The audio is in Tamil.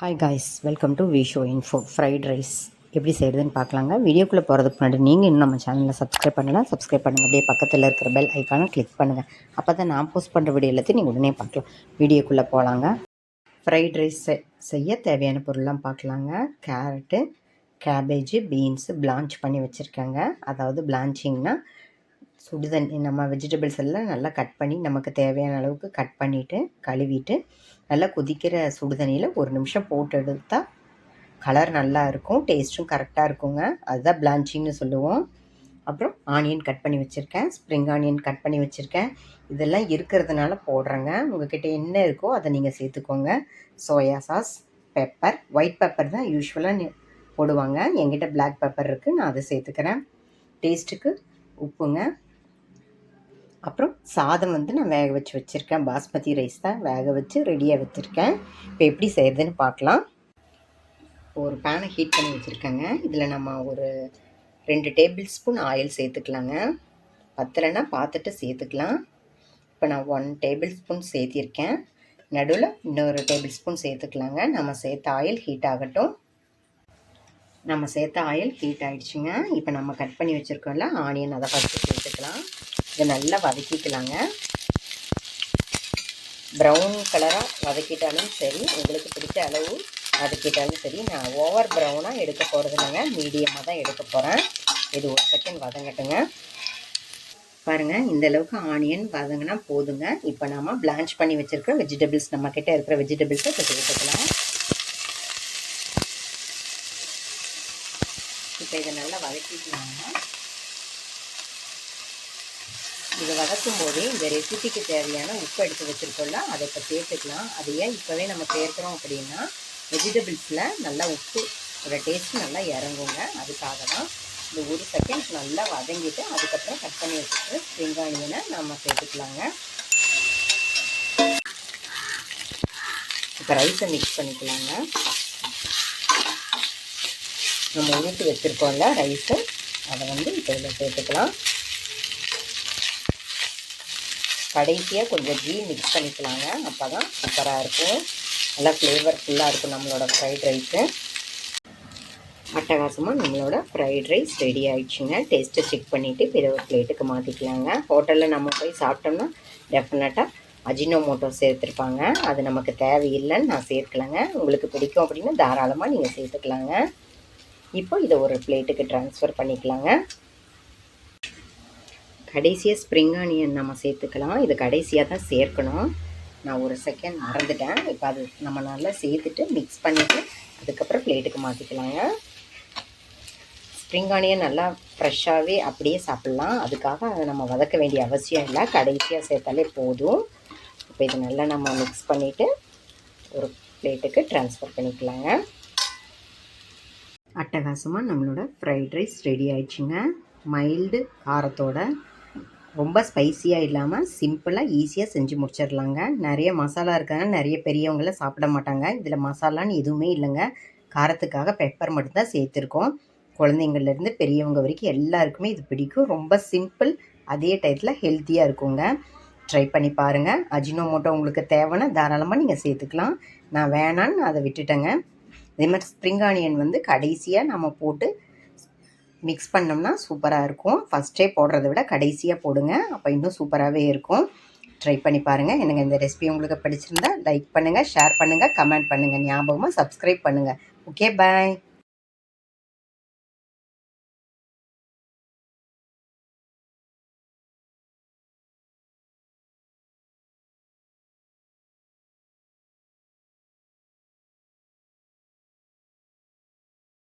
ஹாய் காய்ஸ், வெல்கம் டு விஷோ இன்ஃபோ. ஃப்ரைட் ரைஸ் எப்படி செய்கிறதுன்னு பார்க்கலாங்க. வீடியோக்குள்ளே போகிறதுக்கு முன்னாடி நீங்கள் இன்னும் நம்ம சேனலில் சப்ஸ்கிரைப் பண்ணலாம். சப்ஸ்கிரைப் பண்ணுங்கள். அப்படியே பக்கத்தில் இருக்கிற பெல் ஐக்கானை கிளிக் பண்ணுங்கள். அப்போ தான் நான் போஸ்ட் பண்ணுற வீடியோ எல்லாத்தையும் நீங்கள் உடனே பார்க்கலாம். வீடியோக்குள்ளே போகலாங்க. ஃப்ரைட் ரைஸ் செய்ய தேவையான பொருள்லாம் பார்க்கலாங்க. கேரட்டு, கேபேஜு, பீன்ஸு பிளான்ச் பண்ணி வச்சுருக்கேங்க. அதாவது பிளான்ச்சிங்னா சுடுதண்ணி நம்ம வெஜிடபிள்ஸ் எல்லாம் நல்லா கட் பண்ணி நமக்கு தேவையான அளவுக்கு கட் பண்ணிவிட்டு கழுவிட்டு நல்லா கொதிக்கிற சுடுதண்ணியில் ஒரு நிமிஷம் போட்டு எடுத்தால் கலர் நல்லா இருக்கும், டேஸ்ட்டும் கரெக்டாக இருக்குங்க. அதுதான் பிளான்ச்சிங்னு சொல்லுவோம். அப்புறம் ஆனியன் கட் பண்ணி வச்சுருக்கேன், ஸ்ப்ரிங் ஆனியன் கட் பண்ணி வச்சுருக்கேன். இதெல்லாம் இருக்கிறதுனால போடுறேங்க. உங்கள்கிட்ட என்ன இருக்கோ அதை நீங்கள் சேர்த்துக்கோங்க. Soya sauce, pepper, white pepper தான் யூஸ்வலாக போடுவாங்க. என்கிட்ட பிளாக் பெப்பர் இருக்குது, நான் அதை சேர்த்துக்கிறேன். டேஸ்ட்டுக்கு உப்புங்க. அப்புறம் சாதம் நான் வேக வச்சு வச்சுருக்கேன். பாஸ்மதி ரைஸ் தான் வேக வச்சு ரெடியாக வச்சுருக்கேன். இப்போ எப்படி செய்கிறதுன்னு பார்க்கலாம். ஒரு பேனை ஹீட் பண்ணி வச்சுருக்கேங்க. இதில் நம்ம ஒரு 2 டேபிள் ஸ்பூன் ஆயில் சேர்த்துக்கலாங்க. பத்தலைன்னா பார்த்துட்டு சேர்த்துக்கலாம். இப்போ நான் 1 டேபிள் ஸ்பூன் சேர்த்திருக்கேன். நடுவில் இன்னொரு டேபிள் ஸ்பூன் சேர்த்துக்கலாங்க. நம்ம சேர்த்த ஆயில் ஹீட் ஆகட்டும். நம்ம சேர்த்த ஆயில் ஹீட் ஆகிடுச்சுங்க. இப்போ நம்ம கட் பண்ணி வச்சுருக்கோம்ல ஆனியன், அதை ஃபஸ்ட்டு சேர்த்துக்கலாம். இதை நல்லா வதக்கிக்கலாங்க. ப்ரௌன் கலராக வதக்கிட்டாலும் சரி, உங்களுக்கு பிடிச்ச அளவு வதக்கிட்டாலும் சரி. நான் ஓவர் ப்ரௌனாக எடுக்க போகிறது இல்லைங்க, மீடியமாக தான் எடுக்க போகிறேன். இது ஒரு செகண்ட் வதங்கட்டுங்க. பாருங்கள், இந்த அளவுக்கு ஆனியன் வதங்கினா போதுங்க. இப்போ நம்ம பிளான்ச் பண்ணி வச்சுருக்க வெஜிடபிள்ஸ், நம்மக்கிட்ட இருக்கிற வெஜிடபிள்ஸை இப்போ சேர்த்துக்கலாம். இப்போ இதை நல்லா வதக்கிக்கலாங்க. இதை வதக்கும் போதே இந்த ரெசிபிக்கு தேவையான உப்பு எடுத்து வச்சுருக்கோம்ல, அதை இப்போ சேர்த்துக்கலாம். அது ஏன் இப்போவே நம்ம சேர்க்குறோம் அப்படின்னா வெஜிடபிள்ஸில் நல்லா உப்போட டேஸ்ட் நல்லா இறங்குங்க. அதுக்காக தான். இந்த ஒரு செகண்ட் நல்லா வதங்கிட்டு அதுக்கப்புறம் கட் பண்ணி வச்சுட்டு ஸ்ப்ரிங் ஆனியனை நம்ம சேர்த்துக்கலாங்க. இப்போ ரைஸை மிக்ஸ் பண்ணிக்கலாங்க. நம்ம ஊற்றி வச்சுருக்கோம்ல ரைஸு, அதை இப்போ இதில் சேர்த்துக்கலாம். கடைசியாக கொஞ்சம் கீ மிக்ஸ் பண்ணிக்கலாங்க. அப்போ தான் சூப்பராக இருக்கும், நல்லா ஃப்ளேவர்ஃபுல்லாக இருக்கும் நம்மளோட ஃப்ரைட் ரைஸு. அட்டகாசமாக நம்மளோட ஃப்ரைட் ரைஸ் ரெடி ஆகிடுச்சுங்க. டேஸ்ட்டை செக் பண்ணிவிட்டு பிற ஒரு பிளேட்டுக்கு மாற்றிக்கலாங்க. ஹோட்டலில் நம்ம போய் சாப்பிட்டோம்னா டெஃபினட்டாக அஜினோமோட்டோ சேர்த்துருப்பாங்க. அது நமக்கு தேவையில்லைன்னு நான் சேர்க்கலாங்க. உங்களுக்கு பிடிக்கும் அப்படின்னா தாராளமாக நீங்கள் சேர்த்துக்கலாங்க. இப்போ இதை ஒரு பிளேட்டுக்கு ட்ரான்ஸ்ஃபர் பண்ணிக்கலாங்க. கடைசியாக ஸ்ப்ரிங் ஆனியன் நம்ம சேர்த்துக்கலாம். இது கடைசியாக தான் சேர்க்கணும். நான் ஒரு செகண்ட் மறந்துட்டேன். இப்போ அது நம்ம நல்லா சேர்த்துட்டு மிக்ஸ் பண்ணிவிட்டு அதுக்கப்புறம் பிளேட்டுக்கு மாற்றிக்கலாங்க. ஸ்ப்ரிங் ஆனியன் நல்லா ஃப்ரெஷ்ஷாகவே அப்படியே சாப்பிட்லாம். அதுக்காக அதை நம்ம வதக்க வேண்டிய அவசியம் இல்லை, கடைசியாக சேர்த்தாலே போதும். இப்போ இதை நல்லா நம்ம மிக்ஸ் பண்ணிவிட்டு ஒரு பிளேட்டுக்கு ட்ரான்ஸ்ஃபர் பண்ணிக்கலாங்க. அட்டகாசமாக நம்மளோட ஃப்ரைட் ரைஸ் ரெடி ஆயிடுச்சுங்க. மைல்டு காரத்தோட, ரொம்ப ஸ்பைஸியாக இல்லாமல் சிம்பிளாக ஈஸியாக செஞ்சு முடிச்சிடலாங்க. நிறைய மசாலா இருக்காங்க, நிறைய பெரியவங்களாம் சாப்பிட மாட்டாங்க. இதில் மசாலான்னு எதுவுமே இல்லைங்க. காரத்துக்காக பெப்பர் மட்டும்தான் சேர்த்துருக்கோம். குழந்தைங்கள்லேருந்து பெரியவங்க வரைக்கும் எல்லாருக்குமே இது பிடிக்கும். ரொம்ப சிம்பிள், அதே டயத்தில் ஹெல்த்தியாக இருக்குங்க. ட்ரை பண்ணி பாருங்கள். அஜினோமோட்டோ உங்களுக்கு தேவைன்னா தாராளமாக நீங்கள் சேர்த்துக்கலாம். நான் வேணான்னு அதை விட்டுட்டேங்க. இதே மாதிரி ஸ்ப்ரிங் ஆனியன் கடைசியாக நம்ம போட்டு மிக்ஸ் பண்ணோம்னா சூப்பராக இருக்கும். ஃபஸ்ட்டே போடுறத விட கடைசியாக போடுங்க, அப்போ இன்னும் சூப்பராகவே இருக்கும். ட்ரை பண்ணி பாருங்கள். எனக்கு இந்த ரெசிபி உங்களுக்கு பிடிச்சிருந்தா லைக் பண்ணுங்கள், ஷேர் பண்ணுங்கள், கமெண்ட் பண்ணுங்கள். ஞாபகமாக சப்ஸ்கிரைப் பண்ணுங்கள். ஓகே, பாய்.